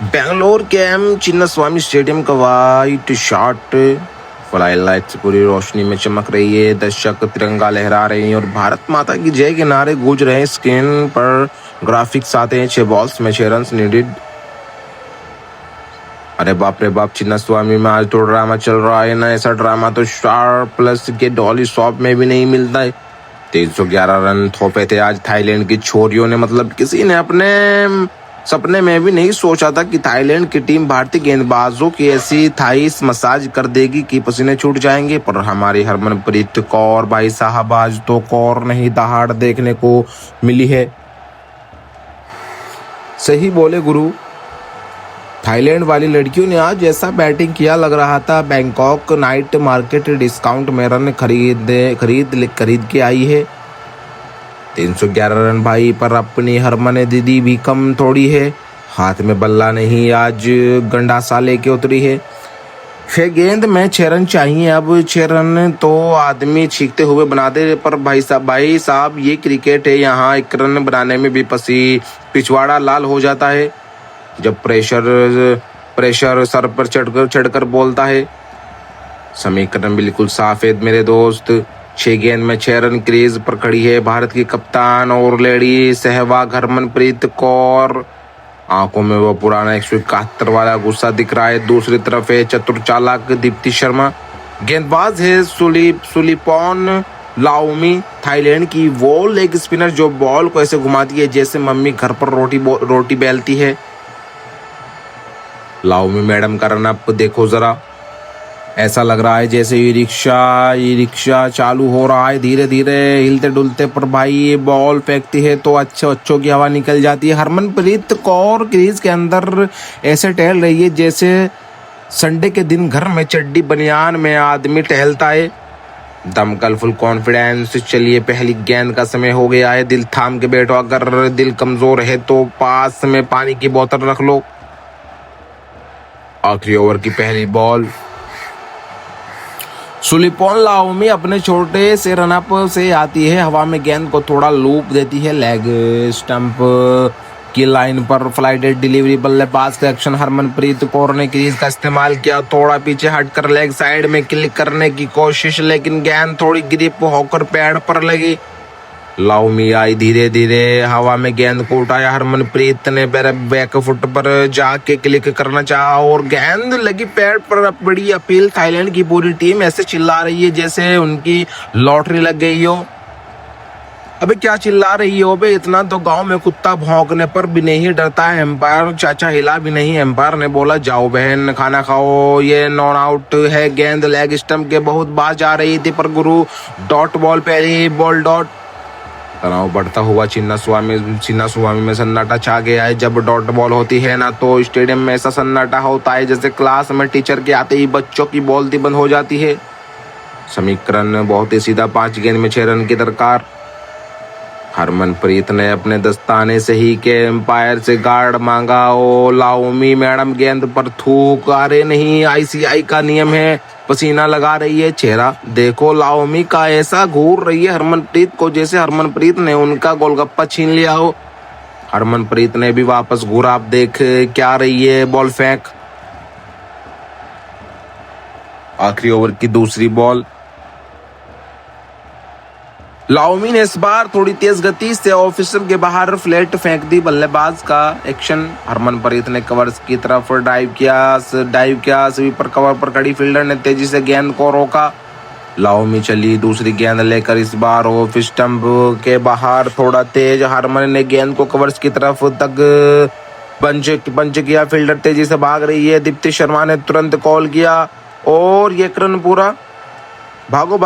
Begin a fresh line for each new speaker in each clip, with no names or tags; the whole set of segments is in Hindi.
बेंगलोर के एम चिन्नास्वामी स्टेडियम का वाइट शॉट फ्लाई लाइट्स पूरी रोशनी में चमक रही है। दर्शक तिरंगा लहरा रहे हैं और भारत माता की जय के नारे गूंज रहे हैं। स्क्रीन पर ग्राफिक्स आते हैं। 6 बॉल्स में 6 रन्स नीडेड। अरे बाप रे बाप, चिन्नास्वामी में आज तो ड्रामा चल रहा है ना। ऐसा ड्रामा तो स्टार प्लस के डॉली शॉप में भी नहीं मिलता है। 311 रन थोपे थे आज थाईलैंड की छोरियों ने। मतलब किसी ने अपने सपने में भी नहीं सोचा था कि थाईलैंड की टीम भारतीय गेंदबाजों की ऐसी थाईस मसाज कर देगी कि पसीने छूट जाएंगे। पर हमारी हरमनप्रीत कौर भाई साहब आज तो कौर नहीं दहाड़ देखने को मिली है। सही बोले गुरु, थाईलैंड वाली लड़कियों ने आज ऐसा बैटिंग किया लग रहा था बैंकॉक नाइट मार्केट डिस्काउंट में रन खरीद के आई है। 311 रन भाई, पर अपनी हरमन दीदी भी कम थोड़ी है। हाथ में बल्ला नहीं, आज गंडासा लेके उतरी है। 6 गेंद में 6 रन चाहिए। अब 6 रन तो आदमी छींकते हुए बना दे। पर भाई साहब ये क्रिकेट है, यहाँ 1 रन बनाने में भी पिछवाड़ा लाल हो जाता है जब प्रेशर सर पर चढ़कर बोलता है। समीकरण बिल्कुल साफ है मेरे दोस्त। 6 गेंद में 6 रन क्रीज पर खड़ी है भारत की कप्तान और लेडी सहवाग हरमनप्रीत कौर। आंखों में वो पुराना 171 वाला गुस्सा दिख रहा है। दूसरी तरफ है चतुर चालाक दीप्ति शर्मा। गेंदबाज है सुलिपॉन लाओमी, थाईलैंड की वो लेग स्पिनर जो बॉल को ऐसे घुमाती है जैसे मम्मी घर पर रोटी बेलती है। लाओमी मैडम का रन अप देखो जरा। ऐसा लग रहा है जैसे ये रिक्शा चालू हो रहा है धीरे धीरे हिलते डुलते। पर भाई ये बॉल फेंकती है तो अच्छों की हवा निकल जाती है। हरमनप्रीत कौर क्रीज के अंदर ऐसे टहल रही है जैसे संडे के दिन घर में चड्डी बनियान में आदमी टहलता है। दमकल फुल कॉन्फिडेंस। चलिए पहली गेंद का समय हो गया है। दिल थाम के बैठो, अगर दिल कमजोर है तो पास में पानी की बोतल रख लो। आखिरी ओवर की पहली बॉल। सुलिपॉन लाओमी अपने छोटे से रनअप से आती है। हवा में गेंद को थोड़ा लूप देती है। लेग स्टंप की लाइन पर फ्लाइटेड डिलीवरी। बल्लेबाज का एक्शन। हरमनप्रीत कौर ने क्रीज का इस्तेमाल किया। थोड़ा पीछे हटकर लेग साइड में क्लिक करने की कोशिश, लेकिन गेंद थोड़ी ग्रिप होकर पैड पर लगी। लाओमी आई धीरे धीरे हवा में गेंद को उठाया। हरमनप्रीत ने बैक फुट पर जाके क्लिक करना चाहा और गेंद लगी पैड पर। बड़ी अपील। थाईलैंड की पूरी टीम ऐसे चिल्ला रही है जैसे उनकी लॉटरी लग गई हो। अबे क्या चिल्ला रही हो बे? इतना तो गांव में कुत्ता भौंकने पर भी नहीं डरता है। एम्पायर चाचा हिला भी नहीं। एम्पायर ने बोला जाओ बहन खाना खाओ, ये नॉन आउट है। गेंद लेग स्टंप के बहुत बाहर जा रही थी पर गुरु डॉट बॉल पहली बॉल डॉट। तनाव बढ़ता हुआ चिन्नास्वामी में सन्नाटा छा गया है। जब डॉट बॉल होती है ना तो स्टेडियम में ऐसा सन्नाटा होता है जैसे क्लास में टीचर के आते ही बच्चों की बोलती बंद हो जाती है। समीकरण बहुत ही सीधा। 5 गेंद में 6 रन की दरकार। हरमनप्रीत ने अपने दस्ताने से ही के एम्पायर से गार्ड मांगा। ओ लाओमी मैडम गेंद पर थूक। अरे नहीं, आईसीआई का नियम है। पसीना लगा रही है। चेहरा देखो लाओमी का ऐसा घूर रही है हरमनप्रीत को जैसे हरमनप्रीत ने उनका गोलगप्पा छीन लिया हो। हरमनप्रीत ने भी वापस घूरा। आप देख क्या रही है, बॉल फेंक। आखिरी ओवर की दूसरी बॉल। लाओमी ने इस बार थोड़ी तेज गति से ऑफिसर के बाहर फ्लैट फेंक दी। बल्लेबाज का एक्शन। हरमनप्रीत ने कवर्स की तरफ डाइव किया। स्वीपर कवर पर खड़ी फील्डर ने तेजी से गेंद को रोका। लाओमी चली दूसरी गेंद लेकर। इस बार ऑफ स्टंप के बाहर थोड़ा तेज। हरमन ने गेंद को कवर्स की तरफ तक पंच किया। फील्डर तेजी से भाग रही है। दीप्ति शर्मा ने तुरंत कॉल किया और ये रन पूरा। भागो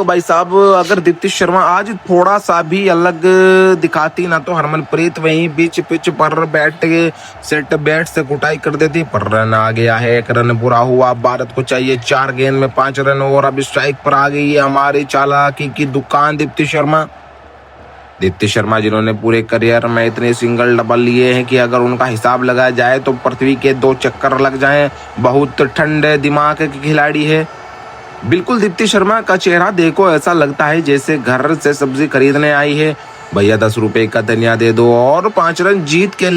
भाई साहब। अगर दीप्ति शर्मा आज थोड़ा सा भी अलग दिखाती ना तो हरमनप्रीत वहीं बीच पिच पर बैट से कुटाई कर देती। पर रन आ गया है। 1 रन पूरा हुआ। भारत को चाहिए 4 गेंद में 5 रन और अब स्ट्राइक पर आ गई है हमारी चालाकी की दुकान दीप्ति शर्मा जिन्होंने पूरे करियर में इतने सिंगल डबल लिए हैं कि अगर उनका हिसाब लगाया जाए तो पृथ्वी के 2 चक्कर लग जाएं। बहुत ठंडे दिमाग की खिलाड़ी है। बिल्कुल दीप्ति शर्मा का चेहरा देखो, ऐसा लगता है जैसे घर से सब्जी खरीदने आई है। भैया 10 रुपए का धनिया दे दो और 5 रन जीत के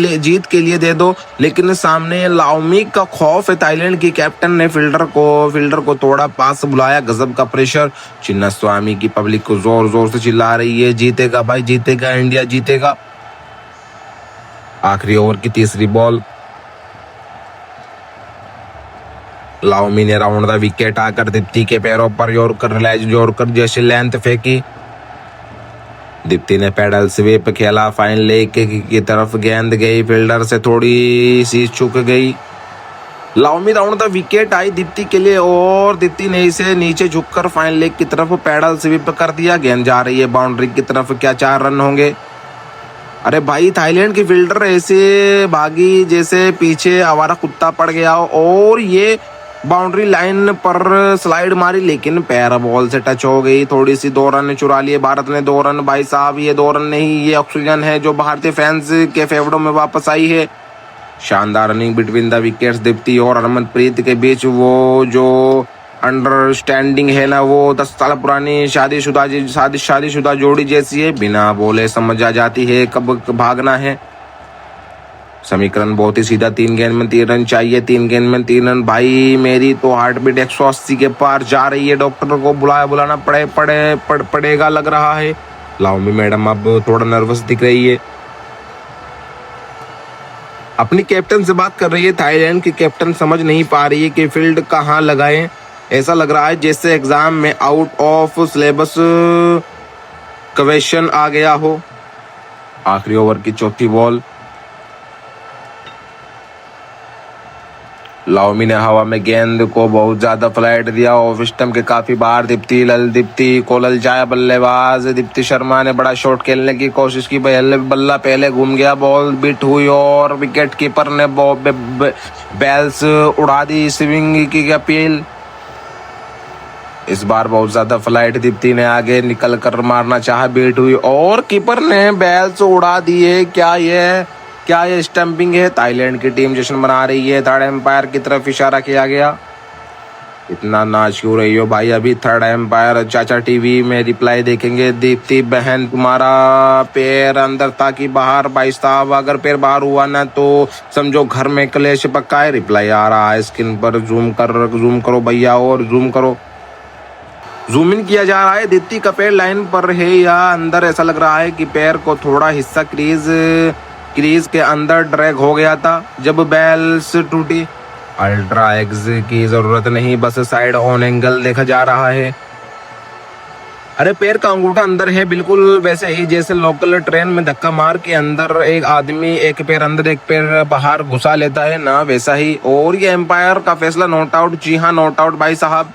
लिए दे दो। लेकिन सामने लाओमी का खौफ है। थाईलैंड की कैप्टन ने फील्डर को तोड़ा, पास बुलाया, गजब का प्रेशर। चिन्नास्वामी की पब्लिक को जोर जोर से चिल्ला रही है, जीतेगा भाई जीतेगा, इंडिया जीतेगा। आखिरी ओवर की तीसरी बॉल, लाओमी ने राउंड द विकेट आकर दीप्ति के पैरों पर जोरकर जैसे लेंथ फेंकी। दीप्ति ने पैडल स्वीप खेला, फाइन लेग की तरफ गेंद गई, फील्डर से थोड़ी सी चूक गई। लाओमी राउंड द विकेट आई दीप्ति के लिए और दीप्ति ने इसे नीचे झुककर फाइन लेग की तरफ पैडल स्वीप कर दिया। गेंद जा रही है बाउंड्री की तरफ, क्या 4 रन होंगे? अरे भाई थाईलैंड की फील्डर ऐसे भागी जैसे पीछे आवारा कुत्ता पड़ गया हो और ये बाउंड्री लाइन पर स्लाइड मारी, लेकिन पैर बॉल से टच हो गई। थोड़ी सी 2 रन चुरा लिए भारत ने। 2 रन भाई साहब, ये 2 रन नहीं, ये ऑक्सीजन है जो भारतीय फैंस के फेवड़ों में वापस आई है। शानदार running between the wickets. Deepti और हरमनप्रीत के बीच वो जो अंडरस्टैंडिंग है ना, वो 10 साल पुरानी शादीशुदा जोड़ी जैसी है। बिना बोले समझ आ जाती है कब भागना है। समीकरण बहुत ही सीधा, 3 गेंद में 3 रन चाहिए, 3 गेंद में 3 रन। भाई मेरी तो हार्ट बीट 180 के पार जा रही है। डॉक्टर को बुलाना पड़ेगा लग रहा है। लाओमी मैडम अब थोड़ा नर्वस दिख रही है। अपनी कैप्टन से बात कर रही है। थाईलैंड की कैप्टन समझ नहीं पा रही है कि फील्ड कहाँ लगाए। ऐसा लग रहा है जैसे एग्जाम में आउट ऑफ सिलेबस क्वेश्चन आ गया हो। आखिरी ओवर की चौथी बॉल, लाओमी ने हवा में गेंद को बहुत ज्यादा फ्लाइट दिया, ऑफ स्टंप के काफी बाहर। दीप्ति को ललचाया बल्लेबाज। दीप्ति शर्मा ने बड़ा शॉट खेलने की कोशिश की, बल्ला पहले घूम गया, बॉल बिट हुई और विकेट कीपर ने बेल्स उड़ा दी। स्विंग की अपील, इस बार बहुत ज्यादा फ्लाइट दीप्ति ने आगे निकल कर मारना चाहा, बीट हुई और कीपर ने बेल्स उड़ा दिए। क्या ये स्टंपिंग है? थाईलैंड की टीम जश्न मना रही है। थर्ड एम्पायर की तरफ इशारा किया गया। इतना नाच क्यों रही हो भाई? अभी थर्ड एम्पायर चाचा टीवी में रिप्लाई देखेंगे। दीप्ति बहन तुम्हारा पैर अंदर था कि बाहर? भाई साहब अगर पैर बाहर हुआ ना तो समझो घर में क्लेश पक्का है। रिप्लाई आ रहा है स्क्रीन पर, जूम करो भैया और जूम करो। जूम इन किया जा रहा है। दीप्ति का पैर लाइन पर है या अंदर? ऐसा लग रहा है कि पैर को थोड़ा हिस्सा क्रीज के अंदर ड्रैग हो गया था जब बेल्स टूटी। अल्ट्रा एक्स की जरूरत नहीं, बस साइड ऑन एंगल देखा जा रहा है। अरे पैर का अंगूठा अंदर है, बिल्कुल वैसे ही जैसे लोकल ट्रेन में धक्का मार के अंदर एक आदमी एक पैर अंदर एक पैर बाहर घुसा लेता है ना, वैसा ही। और ये एम्पायर का फैसला नॉट आउट। जी हाँ, नॉट आउट भाई साहब।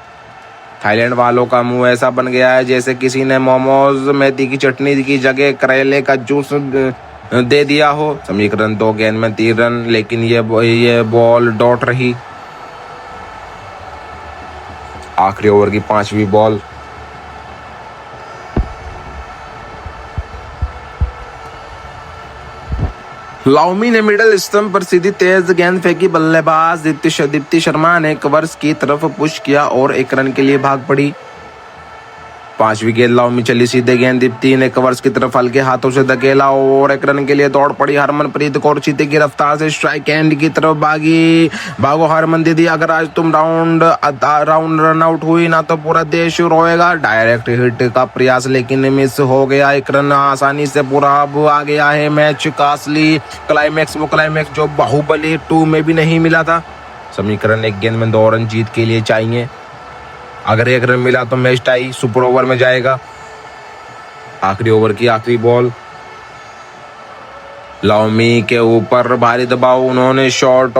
थाईलैंड वालों का मुंह ऐसा बन गया है जैसे किसी ने मोमोज मेथी की चटनी की जगह करेले का जूस दे दिया हो। समीकरण 2 गेंद में 3 रन, लेकिन ये बॉल डॉट रही। आखिरी ओवर की 5वीं बॉल, लाओमी ने मिडल स्टंप पर सीधी तेज गेंद फेंकी। बल्लेबाज दीप्ति शर्मा ने कवर्स की तरफ पुश किया और 1 रन के लिए भाग पड़ी। 5वीं गेंद लाओमी चली, सीधे गेंद दीप्ति ने कवर्स की तरफ हल्के हाथों से धकेला और 1 रन के लिए दौड़ पड़ी। हरमनप्रीत कौर चीते की रफ्तार से स्ट्राइक एंड की तरफ भागो हरमन दीदी, अगर आज तुम राउंड रन आउट हुई ना तो पूरा देश रोएगा। डायरेक्ट हिट का प्रयास लेकिन मिस हो गया। 1 रन आसानी से पूरा अब आ गया है मैच का असली क्लाइमैक्स, वो क्लाइमैक्स जो बाहुबली 2 में भी नहीं मिला था। समीकरण 1 गेंद में 2 रन जीत के लिए चाहिए। अगर 1 रन मिला तो मैच टाई सुपर ओवर में जाएगा। आखिरी ओवर की आखिरी बॉल, लाओमी के ऊपर भारी दबाव, उन्होंने short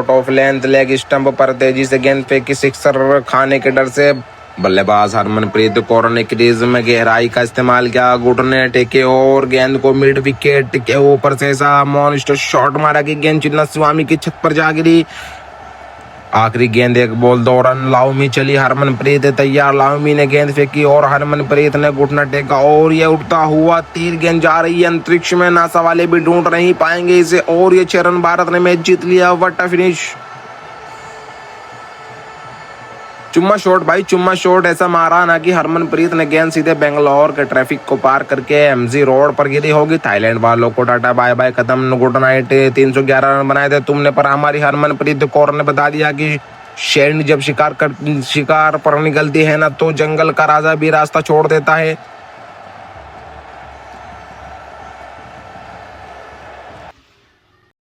of length leg stump पर तेजी से गेंद फेंकी, सिक्सर खाने के डर से। बल्लेबाज हरमनप्रीत कौर ने क्रीज में गहराई का इस्तेमाल किया, घुटने टेके और गेंद को मिड विकेट के ऊपर से ऐसा मॉन्स्टर शॉट मारा कि गेंद चिन्नास्वामी की छत पर जा गिरी। आखिरी गेंद 1 बॉल 2 रन, लाओमी चली, हरमनप्रीत तैयार। लाओमी ने गेंद फेंकी और हरमनप्रीत ने घुटना टेका और ये उड़ता हुआ तीर गेंद जा रही है अंतरिक्ष में। नासा वाले भी ढूंढ नहीं पाएंगे इसे और ये 6 रन, भारत ने मैच जीत लिया। What a finish. चुम्मा शॉट भाई, चुम्मा शॉट ऐसा मारा ना कि हरमनप्रीत ने गेंद सीधे बेंगलोर के ट्रैफिक को पार करके एमजी रोड पर गिरी होगी। थाईलैंड वालों को टाटा बाय बाय, खत्म, गुड नाइट। 311 रन बनाए थे तुमने, पर हमारी हरमनप्रीत कौर ने बता दिया कि शेरनी जब शिकार पर निकलती है ना तो जंगल का राजा भी रास्ता छोड़ देता है।